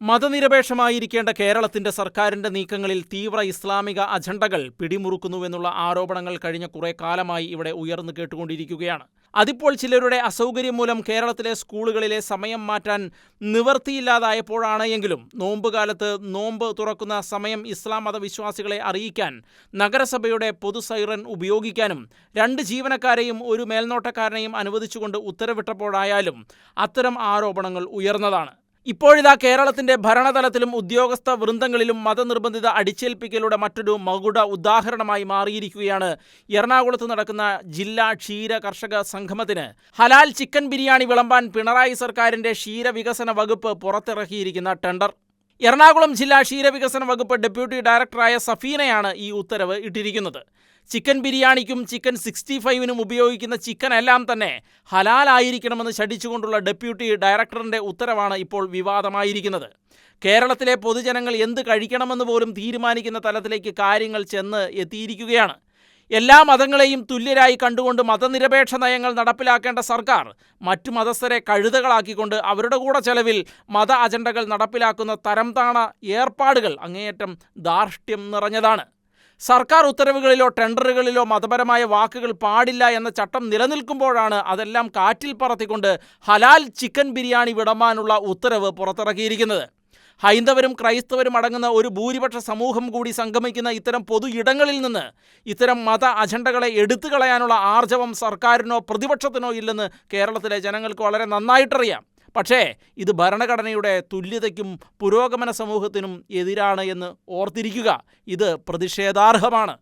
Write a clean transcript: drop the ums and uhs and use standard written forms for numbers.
മതനിരപേക്ഷമായിരിക്കേണ്ട കേരളത്തിന്റെ സർക്കാരിന്റെ നീക്കങ്ങളിൽ തീവ്ര ഇസ്ലാമിക അജണ്ടകൾ പിടിമുറുക്കുന്നുവെന്നുള്ള ആരോപണങ്ങൾ കഴിഞ്ഞ കുറെ കാലമായി ഇവിടെ ഉയർന്നു കേട്ടുകൊണ്ടിരിക്കുകയാണ്. അതിപ്പോൾ ചിലരുടെ അസൗകര്യം മൂലം കേരളത്തിലെ സ്കൂളുകളിലെ സമയം മാറ്റാൻ നിവൃത്തിയില്ലാതായപ്പോഴാണ് എങ്കിലും നോമ്പുകാലത്ത് നോമ്പ് തുറക്കുന്ന സമയം ഇസ്ലാം മതവിശ്വാസികളെ അറിയിക്കാൻ നഗരസഭയുടെ പൊതു സൈറൻ ഉപയോഗിക്കാനും 2 ജീവനക്കാരെയും 1 മേൽനോട്ടക്കാരനെയും അനുവദിച്ചുകൊണ്ട് ഉത്തരവിട്ടപ്പോഴായാലും അത്തരം ആരോപണങ്ങൾ ഉയർന്നതാണ്. ഇപ്പോഴിതാ കേരളത്തിന്റെ ഭരണതലത്തിലും ഉദ്യോഗസ്ഥ വൃന്ദങ്ങളിലും മതനിർബന്ധിത അടിച്ചേൽപ്പിക്കലുടെ മറ്റൊരു മകുട ഉദാഹരണമായി മാറിയിരിക്കുകയാണ് എറണാകുളത്ത് നടക്കുന്ന ജില്ലാ ക്ഷീര കർഷക സംഗമത്തിന് ഹലാൽ ചിക്കൻ ബിരിയാണി വിളമ്പാൻ പിണറായി സർക്കാരിന്റെ ക്ഷീരവികസന വകുപ്പ് പുറത്തിറക്കിയിരിക്കുന്ന ടെൻഡർ. എറണാകുളം ജില്ലാ ക്ഷീരവികസന വകുപ്പ് ഡെപ്യൂട്ടി ഡയറക്ടറായ സഫീനയാണ് ഈ ഉത്തരവ് ഇട്ടിരിക്കുന്നത്. ചിക്കൻ ബിരിയാണിക്കും ചിക്കൻ 65-നും ഉപയോഗിക്കുന്ന ചിക്കൻ എല്ലാം തന്നെ ഹലാലായിരിക്കണമെന്ന് ശഠിച്ചുകൊണ്ടുള്ള ഡെപ്യൂട്ടി ഡയറക്ടറിന്റെ ഉത്തരവാണ് ഇപ്പോൾ വിവാദമായിരിക്കുന്നത്. കേരളത്തിലെ പൊതുജനങ്ങൾ എന്ത് കഴിക്കണമെന്ന് പോലും തീരുമാനിക്കുന്ന തലത്തിലേക്ക് കാര്യങ്ങൾ ചെന്ന് എത്തിയിരിക്കുകയാണ്. എല്ലാ മതങ്ങളെയും തുല്യരായി കണ്ടുകൊണ്ട് മതനിരപേക്ഷ നയങ്ങൾ നടപ്പിലാക്കേണ്ട സർക്കാർ മറ്റു മതസ്ഥരെ കഴുതകളാക്കിക്കൊണ്ട് അവരുടെ കൂടെ ചെലവിൽ മത അജണ്ടകൾ നടപ്പിലാക്കുന്ന തരംതാണ ഏർപ്പാടുകൾ അങ്ങേയറ്റം ധാർഷ്ട്യം നിറഞ്ഞതാണ്. സർക്കാർ ഉത്തരവുകളിലോ ടെൻഡറുകളിലോ മതപരമായ വാക്കുകൾ പാടില്ല എന്ന ചട്ടം നിലനിൽക്കുമ്പോഴാണ് അതെല്ലാം കാറ്റിൽ പറത്തിക്കൊണ്ട് ഹലാൽ ചിക്കൻ ബിരിയാണി വിളമ്പാനുള്ള ഉത്തരവ് പുറത്തിറക്കിയിരിക്കുന്നത്. ഹൈന്ദവരും ക്രൈസ്തവരും അടങ്ങുന്ന ഒരു ഭൂരിപക്ഷ സമൂഹം കൂടി സംഗമിക്കുന്ന ഇത്തരം പൊതു ഇടങ്ങളിൽ നിന്ന് ഇത്തരം മത അജണ്ടകളെ എടുത്തു കളയാനുള്ള ആർജവം സർക്കാരിനോ പ്രതിപക്ഷത്തിനോ ഇല്ലെന്ന് കേരളത്തിലെ ജനങ്ങൾക്ക് വളരെ നന്നായിട്ടറിയാം. പക്ഷേ ഇത് ഭരണഘടനയുടെ തുല്യതയ്ക്കും പുരോഗമന സമൂഹത്തിനും എതിരാണ് എന്ന് ഓർത്തിരിക്കുക. ഇത് പ്രതിഷേധാർഹമാണ്.